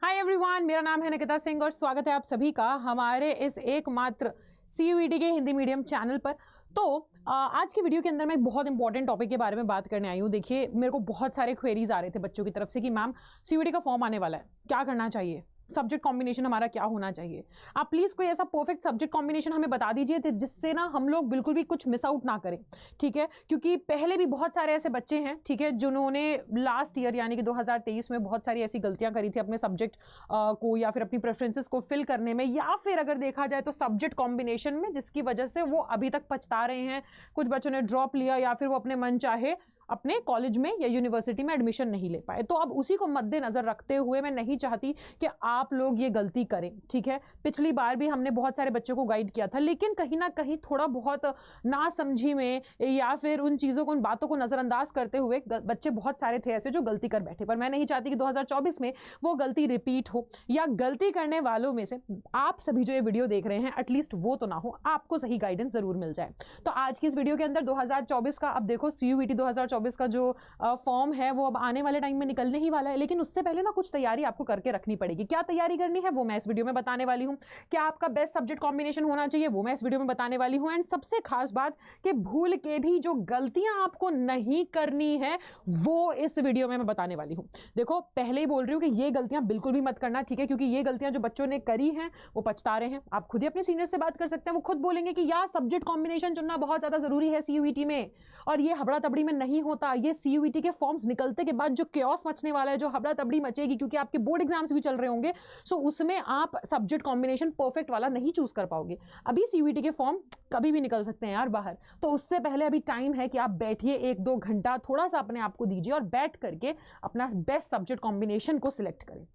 Hi everyone, मेरा नाम है निकिता सिंह और स्वागत है आप सभी का हमारे इस एकमात्र CUET के हिंदी मीडियम चैनल पर। तो आज की वीडियो के अंदर मैं एक बहुत इंपॉर्टेंट टॉपिक के बारे में बात करने आई हूँ। देखिए, मेरे को बहुत सारे क्वेरीज आ रहे थे बच्चों की तरफ से कि मैम CUET का फॉर्म आने वाला है, क्या करना चाहिए, सब्जेक्ट कॉम्बिनेशन हमारा क्या होना चाहिए। आप प्लीज़ कोई ऐसा परफेक्ट सब्जेक्ट कॉम्बिनेशन हमें बता दीजिए जिससे ना हम लोग बिल्कुल भी कुछ मिस आउट ना करें, ठीक है। क्योंकि पहले भी बहुत सारे ऐसे बच्चे हैं, ठीक है, जिन्होंने लास्ट ईयर यानी कि 2023 में बहुत सारी ऐसी गलतियां करी थी अपने सब्जेक्ट को या फिर अपनी प्रेफरेंसेस को फिल करने में, या फिर अगर देखा जाए तो सब्जेक्ट कॉम्बिनेशन में, जिसकी वजह से वो अभी तक पछता रहे हैं। कुछ बच्चों ने ड्रॉप लिया या फिर वो अपने मन चाहे अपने कॉलेज में या यूनिवर्सिटी में एडमिशन नहीं ले पाए। तो अब उसी को मद्देनजर रखते हुए मैं नहीं चाहती कि आप लोग ये गलती करें, ठीक है। पिछली बार भी हमने बहुत सारे बच्चों को गाइड किया था, लेकिन कहीं ना कहीं थोड़ा बहुत नासमझी में या फिर उन चीज़ों को, उन बातों को नज़रअंदाज करते हुए बच्चे बहुत सारे थे ऐसे जो गलती कर बैठे। पर मैं नहीं चाहती कि 2024 में वो गलती रिपीट हो, या गलती करने वालों में से आप सभी जो ये वीडियो देख रहे हैं एटलीस्ट वो तो ना हो, आपको सही गाइडेंस ज़रूर मिल जाए। तो आज की इस वीडियो के अंदर 2024 का, अब देखो CUET 2024 का जो फॉर्म है वो अब आने वाले टाइम में निकलने ही वाला है, लेकिन उससे पहले ना कुछ तैयारी आपको करके रखनी पड़ेगी। क्या तैयारी करनी है वो मैं इस वीडियो में बताने वाली हूँ। क्या आपका बेस्ट सब्जेक्ट कॉम्बिनेशन होना चाहिए वो मैं इस वीडियो में बताने वाली हूँ। एंड सबसे खास बात कि भूल के भी जो गलतियां आपको नहीं करनी है वो इस वीडियो में मैं बताने वाली हूँ। देखो, पहले ही बोल रही हूँ कि ये गलतियां बिल्कुल भी मत करना, ठीक है, क्योंकि ये गलतियां जो बच्चों ने करी हैं वो पछता रहे हैं। आप खुद ही अपने सीनियर से बात कर सकते हैं, वो खुद बोलेंगे कि यार सब्जेक्ट कॉम्बिनेशन चुनना बहुत ज्यादा जरूरी है CUET में, और ये हबड़ा तबड़ी में नहीं होता। ये CUET के फॉर्म्स निकलते के बाद जो केओस मचने वाला है, जो हबड़ा तबड़ी मचेगी, क्योंकि आपके बोर्ड एग्जाम्स भी चल रहे होंगे, सो उसमें आप सब्जेक्ट कॉम्बिनेशन परफेक्ट वाला नहीं चूज कर पाओगे। अभी CUET के फॉर्म कभी भी निकल सकते हैं यार बाहर, तो उससे पहले अभी टाइम है कि आप बैठिए, 1-2 घंटा थोड़ा सा अपने आप को दीजिए और बैठ करके अपना बेस्ट सब्जेक्ट कॉम्बिनेशन को सिलेक्ट करें।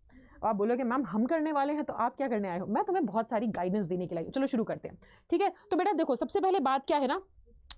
आप बोलोगे मैम हम करने वाले हैं, तो आप क्या करने आए हो? मैं तुम्हें बहुत सारी गाइडेंस देने के लिए। चलो शुरू करते हैं, ठीक है। तो बेटा देखो, सबसे पहले बात क्या है ना,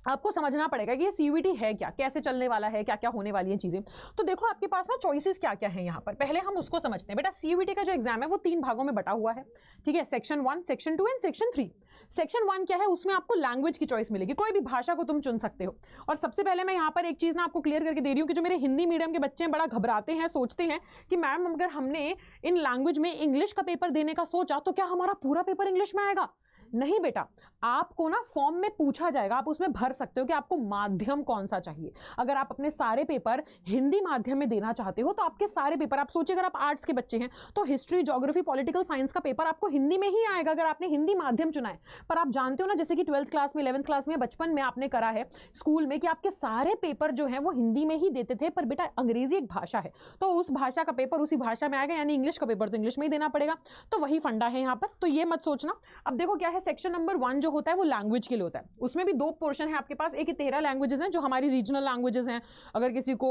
आपको समझना पड़ेगा कि ये CUET है क्या, कैसे चलने वाला है, क्या क्या होने वाली है चीजें। तो देखो आपके पास ना चॉइसेस क्या क्या है यहाँ पर, पहले हम उसको समझते हैं। बेटा CUET का जो एग्जाम है वो 3 भागों में बटा हुआ है, ठीक है। Section 1, section 2 and section 3। Section 1 क्या है, उसमें आपको लैंग्वेज की चॉइस मिलेगी, कोई भी भाषा को तुम चुन सकते हो। और सबसे पहले मैं यहाँ पर एक चीज ना आपको क्लियर करके दे रही हूँ कि जो मेरे हिंदी मीडियम के बच्चे बड़ा घबराते हैं, सोचते हैं कि मैम अगर हमने इन लैंग्वेज में इंग्लिश का पेपर देने का सोचा तो क्या हमारा पूरा पेपर इंग्लिश में आएगा? नहीं बेटा, आपको ना फॉर्म में पूछा जाएगा, आप उसमें भर सकते हो कि आपको माध्यम कौन सा चाहिए। अगर आप अपने सारे पेपर हिंदी माध्यम में देना चाहते हो तो आपके सारे पेपर, आप सोचिए अगर आप आर्ट्स के बच्चे हैं तो हिस्ट्री, ज्योग्राफी, पॉलिटिकल साइंस का पेपर आपको हिंदी में ही आएगा अगर आपने हिंदी माध्यम चुना है। पर आप जानते हो ना, जैसे कि 12th क्लास में, 11th क्लास में, बचपन में आपने करा है स्कूल में कि आपके सारे पेपर जो है वो हिंदी में ही देते थे, पर बेटा अंग्रेजी एक भाषा है तो उस भाषा का पेपर उसी भाषा में आएगा, यानी इंग्लिश का पेपर तो इंग्लिश में ही देना पड़ेगा। तो वही फंडा है यहाँ पर, तो ये मत सोचना। अब देखो क्या है, सेक्शन नंबर 1 जो होता है वो लैंग्वेज के लिए होता है। उसमें भी 2 पोर्शन है आपके पास। एक 13 लैंग्वेजेस हैं जो हमारी रीजनल लैंग्वेजेस हैं। अगर किसी को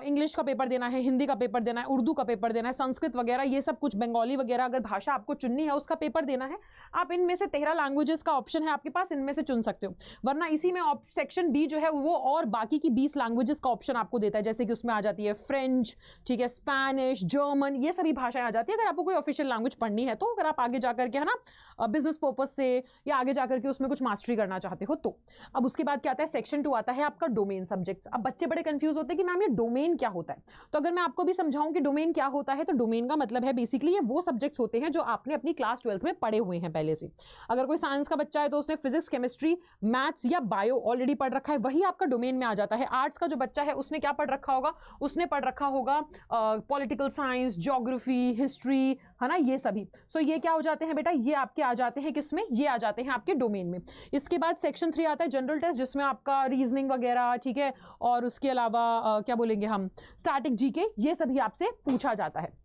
इंग्लिश का पेपर देना है, हिंदी का पेपर देना है, उर्दू का पेपर देना है, संस्कृत वगैरह ये सब कुछ, बंगाली वगैरह अगर भाषा आपको चुननी है उसका पेपर देना है, आप इनमें से 13 लैंग्वेजेस का ऑप्शन है आपके पास, इनमें से चुन सकते हो। वरना इसी में सेक्शन B जो है वो और बाकी की 20 लैंग्वेजेस का ऑप्शन आपको देता है, जैसे कि उसमें आ जाती है फ्रेंच, ठीक है, स्पेनिश, जर्मन, ये सभी भाषाएं आ जाती है अगर आपको कोई ऑफिशियल लैंग्वेज पढ़नी है तो। अगर आप आगे जाकर के, है ना, बिजनेस पर्पज से या आगे जाकर के उसमें कुछ मास्टरी करना चाहते हो तो। अब उसके बाद क्या आता है, सेक्शन 2 आता है आपका डोमेन सब्जेक्ट्स। अब बच्चे बड़े कंफ्यूज होते हैं कि मैम ये डोमेन क्या होता है। तो अगर मैं आपको भी समझाऊं कि डोमेन क्या होता है, तो डोमेन का मतलब है बेसिकली ये वो सब्जेक्ट्स होते हैं जो आपने अपनी क्लास 12th में पढ़े हुए हैं पहले से। अगर कोई साइंस का बच्चा है तो उसने फिजिक्स, केमिस्ट्री, मैथ्स या बायो ऑलरेडी पढ़ रखा है, वही आपका डोमेन में आ जाता है। आर्ट्स का जो बच्चा है उसने क्या पढ़ रखा होगा, उसने पढ़ रखा होगा पॉलिटिकल साइंस, ज्योग्राफी, हिस्ट्री, है ना, ये सभी। सो ये क्या हो जाते हैं बेटा, ये आपके आ जाते हैं किसमें, ये आ जाते हैं आपके डोमेन में। इसके बाद सेक्शन 3 आता है जनरल टेस्ट, जिसमें आपका रीजनिंग वगैरह, ठीक है, और उसके अलावा क्या बोलेंगे हम, स्टैटिक जीके, ये सभी आपसे पूछा जाता है।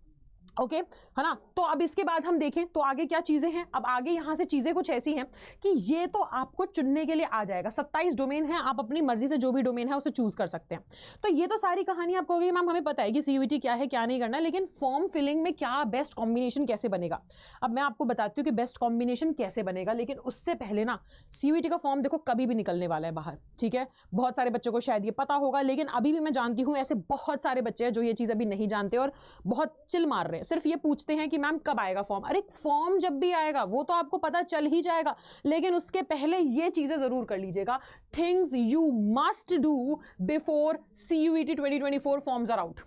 ओके, है ना। तो अब इसके बाद हम देखें तो आगे क्या चीजें हैं। अब आगे यहां से चीजें कुछ ऐसी हैं कि ये तो आपको चुनने के लिए आ जाएगा। 27 डोमेन है, आप अपनी मर्जी से जो भी डोमेन है उसे चूज कर सकते हैं। तो ये तो सारी कहानी आप कहोगे मैम हमें पता है कि CUET क्या है, क्या नहीं करना, लेकिन फॉर्म फिलिंग में क्या बेस्ट कॉम्बिनेशन कैसे बनेगा। अब मैं आपको बताती हूँ कि बेस्ट कॉम्बिनेशन कैसे बनेगा, लेकिन उससे पहले ना CUET का फॉर्म देखो कभी भी निकलने वाला है बाहर, ठीक है। बहुत सारे बच्चों को शायद ये पता होगा, लेकिन अभी भी मैं जानती हूँ ऐसे बहुत सारे बच्चे हैं जो ये चीज अभी नहीं जानते और बहुत चिल मार रहे हैं, सिर्फ ये पूछते हैं कि मैम कब आएगा फॉर्म। अरे फॉर्म जब भी आएगा वो तो आपको पता चल ही जाएगा, लेकिन उसके पहले ये चीजें जरूर कर लीजिएगा। Things you must do before CUET 2024 forms are out.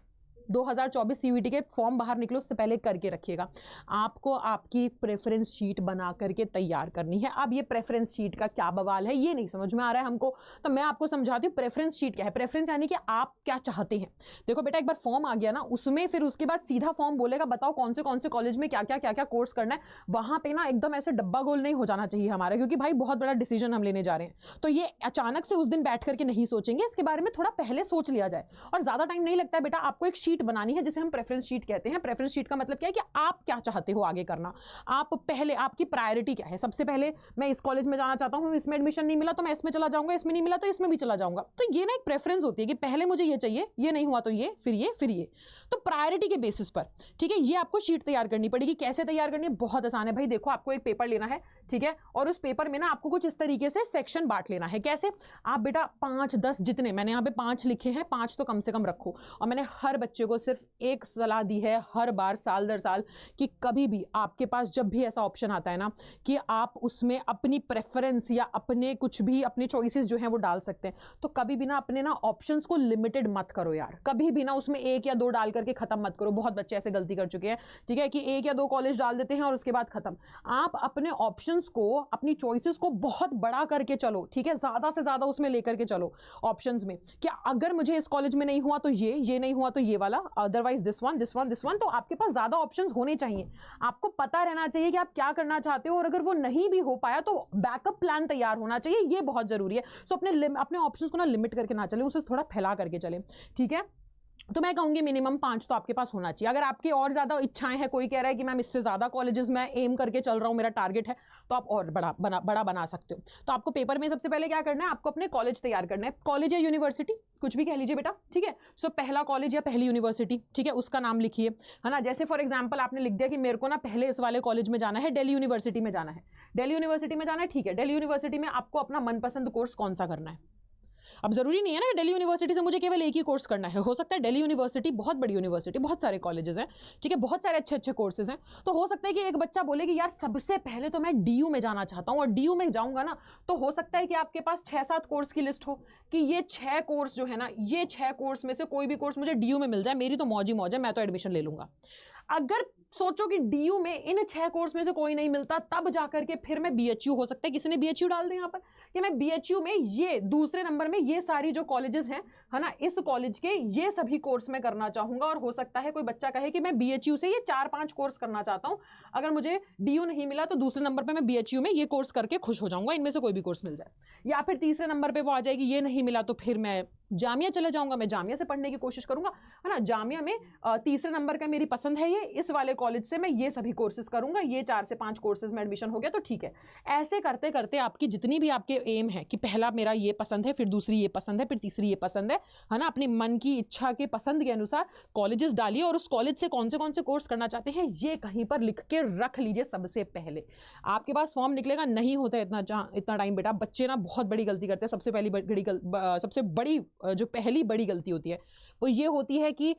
2024 CUET के फॉर्म बाहर निकले उससे पहले करके रखिएगा। आपको आपकी प्रेफरेंस शीट बना करके तैयार करनी है। अब ये प्रेफरेंस शीट का क्या बवाल है ये नहीं समझ में आ रहा है हमको, तो मैं आपको समझाती हूँ प्रेफरेंस शीट क्या है। प्रेफरेंस यानी कि आप क्या चाहते हैं। देखो बेटा, एक बार फॉर्म आ गया ना, उसमें फिर उसके बाद सीधा फॉर्म बोलेगा बताओ कौन से कॉलेज में क्या क्या कोर्स करना है। वहां पे ना एकदम ऐसे डब्बा गोल नहीं हो जाना चाहिए हमारा, क्योंकि भाई बहुत बड़ा डिसीजन हम लेने जा रहे हैं। तो ये अचानक से उस दिन बैठ करके नहीं सोचेंगे, इसके बारे में थोड़ा पहले सोच लिया जाए। और ज्यादा टाइम नहीं लगता है बेटा। आपको एक शीट बनानी है जिसे हम प्रेफरेंस शीट कहते हैं। प्रेफरेंस शीट का मतलब क्या है कि आप क्या चाहते हो आगे करना। आप पहले, आपकी प्रायोरिटी क्या है। सबसे पहले मैं इस कॉलेज में जाना चाहता हूं, इसमें एडमिशन नहीं मिला तो मैं इसमें चला जाऊंगा, इसमें नहीं मिला तो इसमें भी चला जाऊंगा। तो ये ना एक प्रेफरेंस होती है कि पहले मुझे ये चाहिए, ये नहीं हुआ तो ये, फिर ये, फिर ये। तो प्रायोरिटी के बेसिस पर, ठीक है, ये आपको शीट तैयार करनी पड़ेगी। कैसे तैयार करनी है, बहुत आसान है भाई। देखो, आपको एक पेपर लेना है, ठीक है, और उस पेपर में ना आपको कुछ इस तरीके से सेक्शन बांट लेना है। कैसे? आप बेटा 5, 10 जितने, मैंने यहाँ पे 5 लिखे हैं, 5 तो कम से कम रखो। और मैंने हर बच्चे को सिर्फ एक सलाह दी है हर बार, साल दर साल, कि कभी भी आपके पास जब भी ऐसा ऑप्शन आता है ना कि आप उसमें अपनी प्रेफरेंस या अपने कुछ भी अपने चॉइसेस जो हैं वो डाल सकते हैं, तो कभी भी ना अपने ना ऑप्शंस को लिमिटेड मत करो यार। कभी भी ना उसमें 1 या 2 डाल करके खत्म मत करो। बहुत बच्चे ऐसे गलती कर चुके हैं, ठीक है, कि 1 या 2 कॉलेज डाल देते हैं और उसके बाद खत्म। आप अपने ऑप्शंस को, अपनी चॉइसेस को बहुत बड़ा करके चलो, ठीक है, ज्यादा से ज्यादा उसमें लेकर के चलो ऑप्शंस में, कि अगर मुझे इस कॉलेज में नहीं हुआ तो ये नहीं हुआ तो ये वाला, otherwise this one, this one, this one. तो आपके पास ज्यादा ऑप्शंस होने चाहिए। आपको पता रहना चाहिए कि आप क्या करना चाहते हो, और अगर वो नहीं भी हो पाया तो बैकअप प्लान तैयार होना चाहिए। ये बहुत जरूरी है। सो अपने ऑप्शंस को ना लिमिट करके ना चले, उसे थोड़ा फैला करके चले, ठीक है। तो मैं कहूंगी मिनिमम 5 तो आपके पास होना चाहिए। अगर आपकी और ज्यादा इच्छाएं हैं, कोई कह रहा है कि मैम इससे ज्यादा कॉलेजेस मैं एम करके चल रहा हूं, मेरा टारगेट है, तो आप और बड़ा बना सकते हो। तो आपको पेपर में सबसे पहले क्या करना है, आपको अपने कॉलेज तैयार करना है। कॉलेज या यूनिवर्सिटी कुछ भी कह लीजिए बेटा, ठीक है। सो पहला कॉलेज या पहली यूनिवर्सिटी, ठीक है, उसका नाम लिखिए, है ना। जैसे फॉर एग्जाम्पल आपने लिख दिया कि मेरे को ना पहले इस वाले कॉलेज में जाना है, दिल्ली यूनिवर्सिटी में जाना है। दिल्ली यूनिवर्सिटी में जाना है, ठीक है। दिल्ली यूनिवर्सिटी में आपको अपना मनपसंद कोर्स कौन सा करना है। अब जरूरी नहीं है ना दिल्ली यूनिवर्सिटी से मुझे केवल एक ही कोर्स करना है। हो सकता है दिल्ली यूनिवर्सिटी बहुत बड़ी यूनिवर्सिटी, बहुत सारे कॉलेजेस हैं, ठीक है, बहुत सारे अच्छे अच्छे कोर्सेज हैं। तो हो सकता है कि एक बच्चा बोले कि यार सबसे पहले तो मैं DU में जाना चाहता हूं, और DU में जाऊंगा ना तो हो सकता है कि आपके पास 6-7 कोर्स की लिस्ट हो, कि ये 6 कोर्स जो है ना, ये 6 कोर्स में से कोई भी कोर्स मुझे DU में मिल जाए, मेरी तो मौज ही मौज है, मैं तो एडमिशन ले लूंगा। अगर सोचो कि DU में इन 6 कोर्स में से कोई नहीं मिलता, तब जाकर के फिर मैं BHU, हो सकता है किसी ने BHU डाल दिया यहाँ पर, कि मैं BHU में ये दूसरे नंबर में ये सारी जो कॉलेजेस हैं, है ना, इस कॉलेज के ये सभी कोर्स में करना चाहूंगा। और हो सकता है कोई बच्चा कहे कि मैं BHU से ये 4-5 कोर्स करना चाहता हूं, अगर मुझे DU नहीं मिला तो दूसरे नंबर पे मैं BHU में ये कोर्स करके खुश हो जाऊंगा, इनमें से कोई भी कोर्स मिल जाए। या फिर तीसरे नंबर पे वो आ जाएगी, ये नहीं मिला तो फिर मैं जामिया चले जाऊंगा, मैं जामिया से पढ़ने की कोशिश करूंगा, है ना। जामिया में तीसरे नंबर का मेरी पसंद है ये, इस वाले कॉलेज से मैं ये सभी कोर्सेज करूंगा, ये 4 से 5 कोर्सेज में एडमिशन हो गया तो ठीक है। ऐसे करते करते आपकी जितनी भी आपके एम है, कि पहला मेरा ये पसंद है, फिर दूसरी ये पसंद है, फिर तीसरी ये पसंद है ना, अपने मन की इच्छा के पसंद के अनुसार कॉलेजेस डालिए, और उस कॉलेज से कौन से कोर्स करना चाहते हैं ये कहीं पर लिख के रख लीजिए सबसे पहले। आपके पास फॉर्म निकलेगा, नहीं होता है इतना टाइम बेटा। बच्चे ना बहुत बड़ी गलती करते हैं। सबसे बड़ी जो पहली बड़ी गलती होती है वो ये होती है कि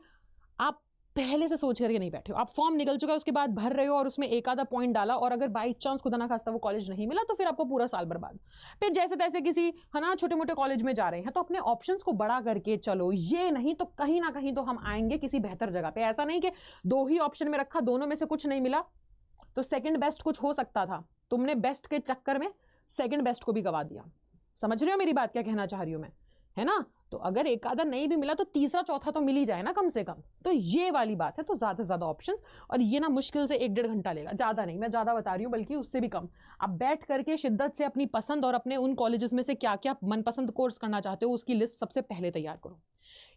आप पहले से सोच करके नहीं बैठे हो। आप फॉर्म निकल चुका है, उसके बाद भर रहे हो, और उसमें एक आधा पॉइंट डाला, और अगर बाई चांस खुदा ना खास्ता वो कॉलेज नहीं मिला तो फिर आपको पूरा साल बर्बाद। फिर जैसे तैसे किसी, है ना, छोटे मोटे कॉलेज में जा रहे हैं, तो अपने ऑप्शंस को बड़ा करके चलो। ये नहीं तो कहीं ना कहीं तो हम आएंगे किसी बेहतर जगह पे। ऐसा नहीं कि 2 ही ऑप्शन में रखा, दोनों में से कुछ नहीं मिला तो सेकंड बेस्ट कुछ हो सकता था, तुमने बेस्ट के चक्कर में सेकंड बेस्ट को भी गवा दिया। समझ रहे हो मेरी बात क्या कहना चाह रही हूं मैं, है ना। तो अगर एक आधा नहीं भी मिला तो तीसरा चौथा तो मिल ही जाए ना कम से कम। तो ये वाली बात है। तो ज्यादा से ज्यादा ऑप्शंस, और ये ना मुश्किल से 1-1.5 घंटा लेगा, ज्यादा नहीं, मैं ज्यादा बता रही हूँ, बल्कि उससे भी कम। आप बैठ करके शिद्दत से अपनी पसंद और अपने उन कॉलेजेस में से क्या क्या मनपसंद कोर्स करना चाहते हो उसकी लिस्ट सबसे पहले तैयार करो।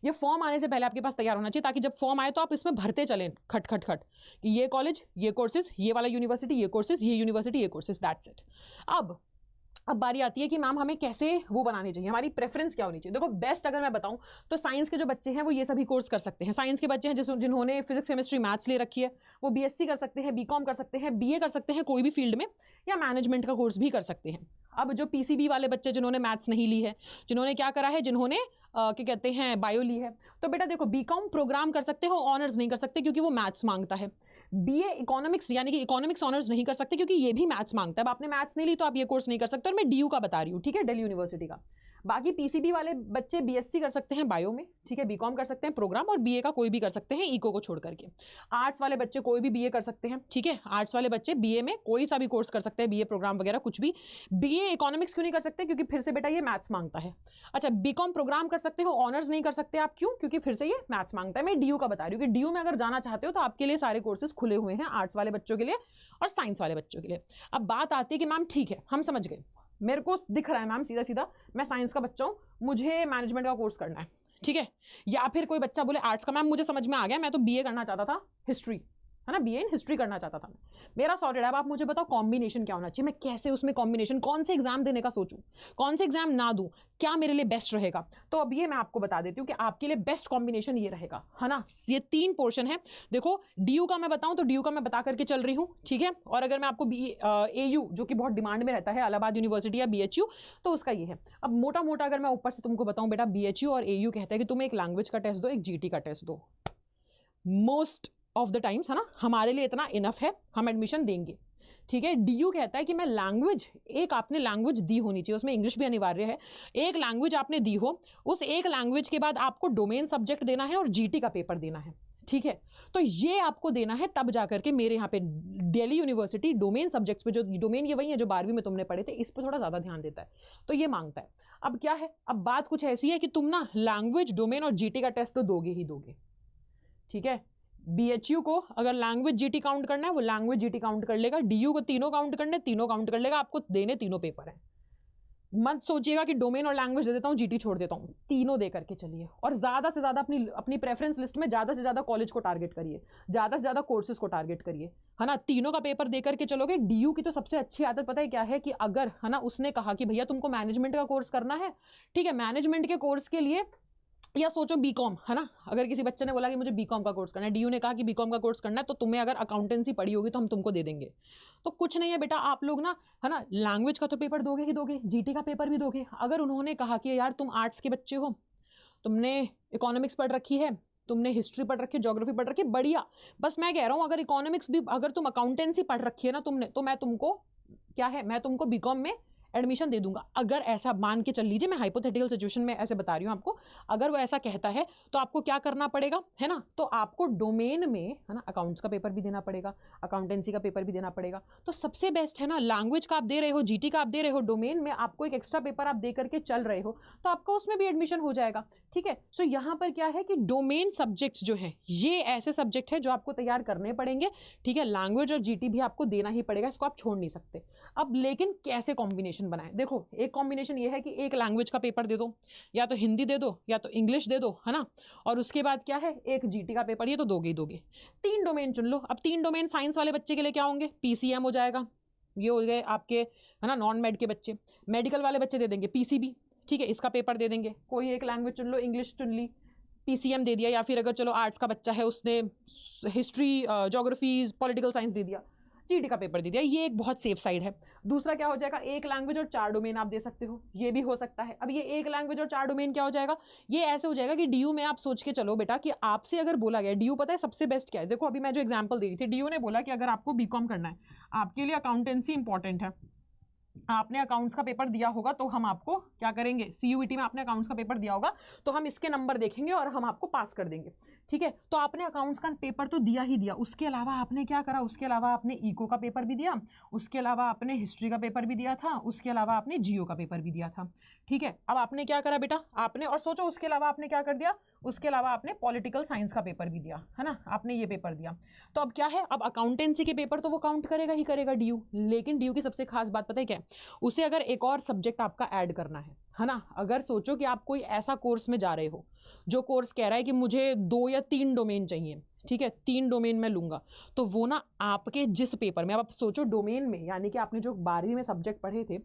ये फॉर्म आने से पहले आपके पास तैयार होना चाहिए, ताकि जब फॉर्म आए तो आप इसमें भरते चलें खट खट खट, कि ये कॉलेज, ये कोर्सेज, ये वाला यूनिवर्सिटी, ये कोर्सेज, ये यूनिवर्सिटी, ये कोर्सेज, दैट्स इट। अब बारी आती है कि मैम हमें कैसे वो बनानी चाहिए, हमारी प्रेफरेंस क्या होनी चाहिए। देखो बेस्ट अगर मैं बताऊं तो साइंस के जो बच्चे हैं वो ये सभी कोर्स कर सकते हैं। साइंस के बच्चे हैं जिन्होंने फिजिक्स केमिस्ट्री मैथ्स ले रखी है, वो BSc कर सकते हैं, BCom कर सकते हैं, BA कर सकते हैं कोई भी फील्ड में, या मैनेजमेंट का कोर्स भी कर सकते हैं। अब जो PCB वाले बच्चे जिन्होंने मैथ्स नहीं ली है, जिन्होंने क्या करा है, जिन्होंने क्या कहते हैं बायो ली है, तो बेटा देखो BCom प्रोग्राम कर सकते हो, ऑनर्स नहीं कर सकते क्योंकि वो मैथ्स मांगता है। BA इकोनॉमिक्स यानी कि इकोनॉमिक्स ऑनर्स नहीं कर सकते क्योंकि ये भी मैथ्स मांगता है। अब आपने मैथ्स नहीं ली तो आप ये कोर्स नहीं कर सकते। और मैं DU का बता रही हूँ, ठीक है, दिल्ली यूनिवर्सिटी का। बाकी पीसीबी वाले बच्चे बीएससी कर सकते हैं बायो में, ठीक है, बीकॉम कर सकते हैं प्रोग्राम, और बीए का कोई भी कर सकते हैं इको को छोड़ करके। आर्ट्स वाले बच्चे कोई भी बीए कर सकते हैं, ठीक है, आर्ट्स वाले बच्चे बीए में कोई सा भी कोर्स कर सकते हैं, बीए प्रोग्राम वगैरह कुछ भी। बीए इकोनॉमिक्स क्यों नहीं कर सकते? क्योंकि फिर से बेटा ये मैथ्स मांगता है। अच्छा, बीकॉम प्रोग्राम कर सकते हो, ऑनर्स नहीं कर सकते आप, क्यों? क्योंकि फिर से ये मैथ्स मांगता है। मैं डीयू का बता रही हूँ कि डीयू में अगर जाना चाहते हो तो आपके लिए सारे कोर्सेज खुले हुए हैं, आर्ट्स वाले बच्चों के लिए और साइंस वाले बच्चों के लिए। अब बात आती है कि मैम ठीक है, हम समझ गए, मेरे को दिख रहा है मैम सीधा सीधा, मैं साइंस का बच्चा हूँ, मुझे मैनेजमेंट का कोर्स करना है, ठीक है। या फिर कोई बच्चा बोले आर्ट्स का, मैम मुझे समझ में आ गया, मैं तो बीए करना चाहता था, हिस्ट्री, है ना, बीए इन हिस्ट्री करना चाहता था मैं, मेरा सॉर्टेड है। अब आप मुझे बताओ कॉम्बिनेशन क्या होना चाहिए, मैं कैसे उसमें कॉम्बिनेशन, कौन से एग्जाम देने का सोचूं, कौन से एग्जाम ना दूं, क्या मेरे लिए बेस्ट रहेगा? तो अब ये मैं आपको बता देती हूँ कि आपके लिए बेस्ट कॉम्बिनेशन ये रहेगा, है ना। ये 3 पोर्शन है। देखो डीयू का मैं बताऊं तो डीयू का मैं बता करके चल रही हूँ, ठीक है, और अगर मैं आपको एयू जो कि बहुत डिमांड में रहता है, इलाहाबाद यूनिवर्सिटी या बीएचयू, तो उसका ये है। अब मोटा मोटा अगर मैं ऊपर से तुमको बताऊं बेटा, बीएचयू और एयू कहता है कि तुम एक लैंग्वेज का टेस्ट दो, एक जीटी का टेस्ट दो, मोस्ट ऑफ द टाइम्स, है ना, हमारे लिए इतना इनफ है, हम एडमिशन देंगे, ठीक है। डीयू कहता है कि मैं लैंग्वेज, एक आपने लैंग्वेज दी होनी चाहिए, उसमें इंग्लिश भी अनिवार्य है, एक लैंग्वेज आपने दी हो, उस एक लैंग्वेज के बाद आपको डोमेन सब्जेक्ट देना है और जीटी का पेपर देना है, ठीक है। तो ये आपको देना है, तब जाकर के मेरे यहाँ पे दिल्ली यूनिवर्सिटी डोमेन सब्जेक्ट्स पे, जो डोमेन ये वही है जो 12वीं में तुमने पढ़े थे, इस पर थोड़ा ज़्यादा ध्यान देता है, तो ये मांगता है। अब क्या है, अब बात कुछ ऐसी है कि तुम ना लैंग्वेज, डोमेन और जीटी का टेस्ट तो दोगे ही दोगे, ठीक है। बीएचयू को अगर लैंग्वेज जीटी काउंट करना है वो लैंग्वेज जीटी काउंट कर लेगा, डीयू को तीनों काउंट करने, तीनों काउंट कर लेगा, आपको देने तीनों पेपर हैं। मत सोचिएगा कि डोमेन और लैंग्वेज दे देता हूँ, जीटी छोड़ देता हूँ, तीनों दे करके चलिए। और ज़्यादा से ज़्यादा अपनी प्रेफरेंस लिस्ट में ज़्यादा से ज़्यादा कॉलेज को टारगेट करिए, ज़्यादा से ज़्यादा कोर्सेज को टारगेट करिए, है ना। तीनों का पेपर दे करके चलोगे। डीयू की तो सबसे अच्छी आदत पता है क्या है, कि अगर, है ना, उसने कहा कि भैया तुमको मैनेजमेंट का कोर्स करना है, ठीक है, मैनेजमेंट के कोर्स के लिए, या सोचो बीकॉम, है ना, अगर किसी बच्चे ने बोला कि मुझे बीकॉम का कोर्स करना है, डीयू ने कहा कि बीकॉम का कोर्स करना है, तो तुम्हें अगर अकाउंटेंसी पढ़ी होगी तो हम तुमको दे देंगे। तो कुछ नहीं है बेटा, आप लोग ना, है ना, लैंग्वेज का तो पेपर दोगे ही दोगे, जीटी का पेपर भी दोगे। अगर उन्होंने कहा कि यार तुम आर्ट्स के बच्चे हो, तुमने इकोनॉमिक्स पढ़ रखी है, तुमने हिस्ट्री पढ़ रखी है, ज्योग्राफी पढ़ रखी है, बढ़िया, बस मैं कह रहा हूँ अगर इकोनॉमिक्स भी, अगर तुम अकाउंटेंसी पढ़ रखी है ना तुमने, तो मैं तुमको क्या है, मैं तुमको बीकॉम में एडमिशन दे दूंगा। अगर ऐसा मान के चल लीजिए, मैं हाइपोथेटिकल सिचुएशन में ऐसे बता रही हूँ आपको, अगर वो ऐसा कहता है तो आपको क्या करना पड़ेगा, है ना, तो आपको डोमेन में, है ना, अकाउंट्स का पेपर भी देना पड़ेगा, अकाउंटेंसी का पेपर भी देना पड़ेगा। तो सबसे बेस्ट है ना, लैंग्वेज का आप दे रहे हो, जीटी का आप दे रहे हो, डोमेन में आपको एक एक्स्ट्रा पेपर आप दे करके चल रहे हो, तो आपका उसमें भी एडमिशन हो जाएगा, ठीक है। सो यहाँ पर क्या है कि डोमेन सब्जेक्ट्स जो है ये ऐसे सब्जेक्ट है जो आपको तैयार करने पड़ेंगे, ठीक है। लैंग्वेज और जीटी भी आपको देना ही पड़ेगा, इसको आप छोड़ नहीं सकते। अब लेकिन कैसे कॉम्बिनेशन बनाएं, देखो एक कॉम्बिनेशन ये है कि एक लैंग्वेज का पेपर दे दो, या तो हिंदी दे दो या तो इंग्लिश दे दो, है ना, और उसके बाद क्या है, एक जीटी का पेपर, ये तो दोगे ही दोगे। 3 डोमेन चुन लो। अब 3 डोमेन साइंस वाले बच्चे के लिए क्या होंगे, पीसीएम हो जाएगा, ये हो गए आपके, है ना, नॉन मेड के बच्चे। मेडिकल वाले बच्चे दे देंगे पीसीबी, ठीक है, इसका पेपर दे देंगे। कोई एक लैंग्वेज चुन लो, इंग्लिश चुन ली, पीसीएम दे दिया, या फिर अगर चलो आर्ट्स का बच्चा है, उसने हिस्ट्री, ज्योग्राफी, पॉलिटिकल साइंस दे दिया, जीटी का पेपर दे दिया। ये एक बहुत सेफ साइड है। दूसरा क्या हो जाएगा, एक लैंग्वेज और 4 डोमेन आप दे सकते हो, ये भी हो सकता है। अब ये एक लैंग्वेज और 4 डोमेन क्या हो जाएगा, ये ऐसे हो जाएगा कि डीयू में आप सोच के चलो बेटा कि आपसे अगर बोला गया, डीयू पता है सबसे बेस्ट क्या है, देखो अभी मैं जो एग्जांपल दे रही थी, डीयू ने बोला कि अगर आपको बीकॉम करना है, आपके लिए अकाउंटेंसी इंपॉर्टेंट है, आपने अकाउंट्स का पेपर दिया होगा, तो हम आपको क्या करेंगे, सीयूईटी में आपने अकाउंट्स का पेपर दिया होगा, तो हम इसके नंबर देखेंगे और हम आपको पास कर देंगे, ठीक है। तो आपने अकाउंट्स का पेपर तो दिया ही दिया, उसके अलावा आपने क्या करा, उसके अलावा आपने इको का पेपर भी दिया, उसके अलावा आपने हिस्ट्री का पेपर भी दिया था, उसके अलावा आपने जियो का पेपर भी दिया था, ठीक है। अब आपने क्या करा बेटा, आपने, और सोचो उसके अलावा आपने क्या कर दिया, उसके अलावा आपने पॉलिटिकल साइंस का पेपर भी दिया, है ना, आपने ये पेपर दिया। तो अब क्या है, अब अकाउंटेंसी के पेपर तो वो काउंट करेगा ही करेगा डीयू, लेकिन डीयू की सबसे खास बात पता है क्या है, उसे अगर एक और सब्जेक्ट आपका ऐड करना है ना, अगर सोचो कि आप कोई ऐसा कोर्स में जा रहे हो जो कोर्स कह रहा है कि मुझे 2 या 3 डोमेन चाहिए, ठीक है, 3 डोमेन में लूंगा, तो वो ना आपके जिस पेपर में, अब आप सोचो डोमेन में, यानी कि आपने जो 12वीं में सब्जेक्ट पढ़े थे,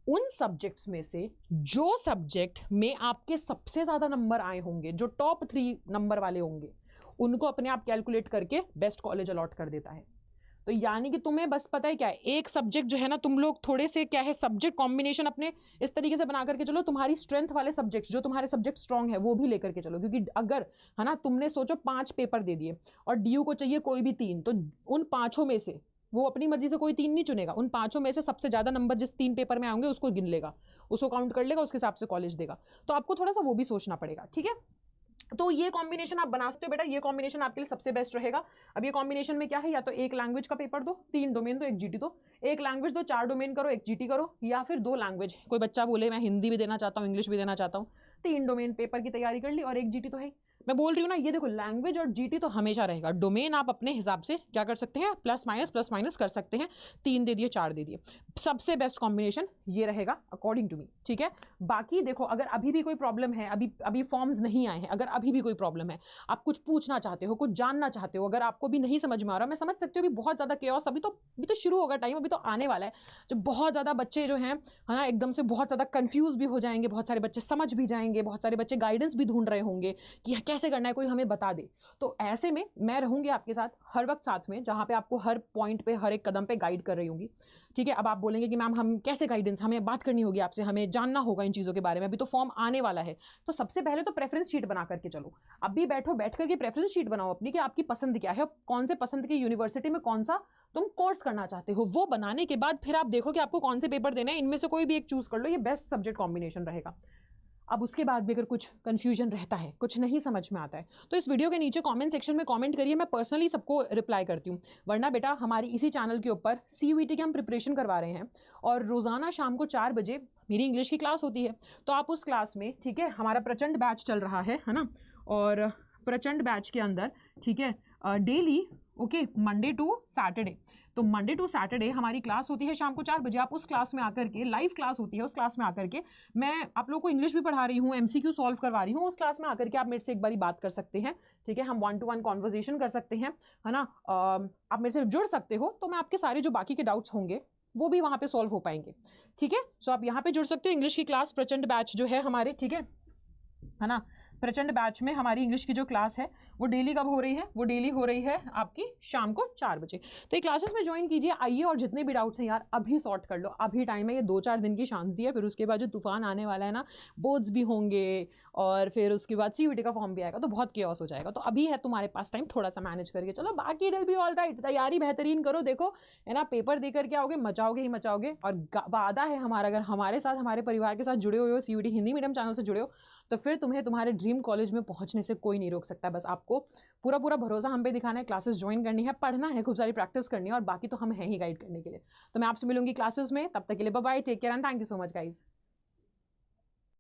उन सब्जेक्ट्स में से जो सब्जेक्ट में आपके सबसे ज़्यादा नंबर आए होंगे, जो टॉप 3 नंबर वाले होंगे, उनको अपने आप कैलकुलेट करके बेस्ट कॉलेज अलॉट कर देता है। तो यानी कि तुम्हें बस पता है क्या है, एक सब्जेक्ट जो है ना, तुम लोग थोड़े से क्या है, सब्जेक्ट कॉम्बिनेशन अपने इस तरीके से बना करके चलो, तुम्हारी स्ट्रेंथ वाले सब्जेक्ट्स, जो तुम्हारे सब्जेक्ट स्ट्रॉन्ग है वो भी लेकर के चलो। क्योंकि अगर, है ना, तुमने सोचो 5 पेपर दे दिए और डीयू को चाहिए कोई भी 3, तो उन 5 में से वो अपनी मर्जी से कोई 3 नहीं चुनेगा, उन 5 में से सबसे ज़्यादा नंबर जिस 3 पेपर में आएंगे उसको गिन लेगा, उसको काउंट कर लेगा, उसके हिसाब से कॉलेज देगा। तो आपको थोड़ा सा वो भी सोचना पड़ेगा, ठीक है। तो ये कॉम्बिनेशन आप बना सकते हो बेटा, ये कॉम्बिनेशन आपके लिए सबसे बेस्ट रहेगा। अब ये कॉम्बिनेशन में क्या है, या तो एक लैंग्वेज का पेपर दो, 3 डोमेन दो, 1 जीटी दो, एक लैंग्वेज दो, 4 डोमेन करो, 1 जीटी करो, या फिर 2 लैंग्वेज, कोई बच्चा बोले मैं हिंदी भी देना चाहता हूँ, इंग्लिश भी देना चाहता हूँ, 3 डोमेन पेपर की तैयारी कर ली और 1 जीटी तो है। मैं बोल रही हूँ ना, ये देखो लैंग्वेज और जीटी तो हमेशा रहेगा, डोमेन आप अपने हिसाब से क्या कर सकते हैं, प्लस माइनस कर सकते हैं, 3 दे दिए 4 दे दिए, सबसे बेस्ट कॉम्बिनेशन ये रहेगा अकॉर्डिंग टू मी, ठीक है। बाकी देखो अगर अभी भी कोई प्रॉब्लम है, अभी फॉर्म्स नहीं आए हैं, अगर अभी भी कोई प्रॉब्लम है, आप कुछ पूछना चाहते हो, कुछ जानना चाहते हो, अगर आपको भी नहीं समझ में आ रहा, मैं समझ सकती हूँ अभी बहुत ज़्यादा केओस, अभी तो शुरू होगा टाइम, अभी तो आने वाला है जब बहुत ज़्यादा बच्चे जो हैं है ना एकदम से बहुत ज़्यादा कंफ्यूज भी हो जाएंगे, बहुत सारे बच्चे समझ भी जाएंगे, बहुत सारे बच्चे गाइडेंस भी ढूंढ रहे होंगे कि कैसे करना है, कोई हमें बता दे। तो ऐसे में मैं रहूंगी आपके साथ हर वक्त साथ में, जहाँ पे आपको हर पॉइंट पे हर एक कदम पे गाइड कर रही होंगी, ठीक है। अब आप बोलेंगे कि मैम हम कैसे गाइडेंस, हमें बात करनी होगी आपसे, हमें जानना होगा इन चीज़ों के बारे में, अभी तो फॉर्म आने वाला है। तो सबसे पहले तो प्रेफरेंस शीट बना करके चलो, अभी बैठ करके प्रेफरेंस शीट बनाओ अपनी कि आपकी पसंद क्या है, कौन से पसंद की यूनिवर्सिटी में कौन सा तुम कोर्स करना चाहते हो, वो बनाने के बाद फिर आप देखो कि आपको कौन से पेपर देने हैं, इनमें से कोई भी एक चूज कर लो, ये बेस्ट सब्जेक्ट कॉम्बिनेशन रहेगा। अब उसके बाद भी अगर कुछ कंफ्यूजन रहता है, कुछ नहीं समझ में आता है, तो इस वीडियो के नीचे कमेंट सेक्शन में कमेंट करिए, मैं पर्सनली सबको रिप्लाई करती हूँ। वरना बेटा हमारी इसी चैनल के ऊपर CUET की हम प्रिपरेशन करवा रहे हैं और रोज़ाना शाम को 4 बजे मेरी इंग्लिश की क्लास होती है, तो आप उस क्लास में, ठीक है, हमारा प्रचंड बैच चल रहा है ना, और प्रचंड बैच के अंदर, ठीक है, daily okay Monday to Saturday, तो मंडे टू सैटरडे हमारी क्लास होती है शाम को 4 बजे। आप उस क्लास में आकर के, लाइव क्लास होती है, उस क्लास में आकर के मैं आप लोगों को इंग्लिश भी पढ़ा रही हूँ, MCQ सॉल्व करवा रही हूँ, उस क्लास में आकर के आप मेरे से एक बारी बात कर सकते हैं, ठीक है, हम 1-to-1 कॉन्वर्जेशन कर सकते हैं, है ना। आप मेरे से जुड़ सकते हो, तो मैं आपके सारे जो बाकी के डाउट्स होंगे वो भी वहाँ पे सॉल्व हो पाएंगे, ठीक है। सो आप यहाँ पे जुड़ सकते हो। इंग्लिश की क्लास प्रचंड बैच जो है हमारे, ठीक है ना, प्रचंड बैच में हमारी इंग्लिश की जो क्लास है वो डेली कब हो रही है, वो डेली हो रही है आपकी शाम को 4 बजे। तो ये क्लासेस में ज्वाइन कीजिए, आइए, और जितने भी डाउट्स हैं यार अभी सॉर्ट कर लो, अभी टाइम है, ये 2-4 दिन की शांति है, फिर उसके बाद जो तूफान आने वाला है ना, बोर्ड्स भी होंगे और फिर उसके बाद CUET का फॉर्म भी आएगा, तो बहुत केओस हो जाएगा। तो अभी है तुम्हारे पास टाइम, थोड़ा सा मैनेज करके चलो, बाकी it will be all right. तैयारी बेहतरीन करो, देखो है ना, पेपर दे करके आओगे, मचाओगे ही मचाओगे, और वादा है हमारा, अगर हमारे साथ, हमारे परिवार के साथ जुड़े हुए हो, CUET हिंदी मीडियम चैनल से जुड़े हो, तो फिर तुम्हें तुम्हारे ड्रीम कॉलेज में पहुंचने से कोई नहीं रोक सकता। बस आपको पूरा भरोसा हम पे दिखाना है, क्लासेस ज्वाइन करनी है, पढ़ना है, खूब सारी प्रैक्टिस करनी है, और बाकी तो हम हैं ही गाइड करने के लिए। तो मैं आपसे मिलूंगी क्लासेस में, तब तक के लिए bye bye, take care and thank you so much guys.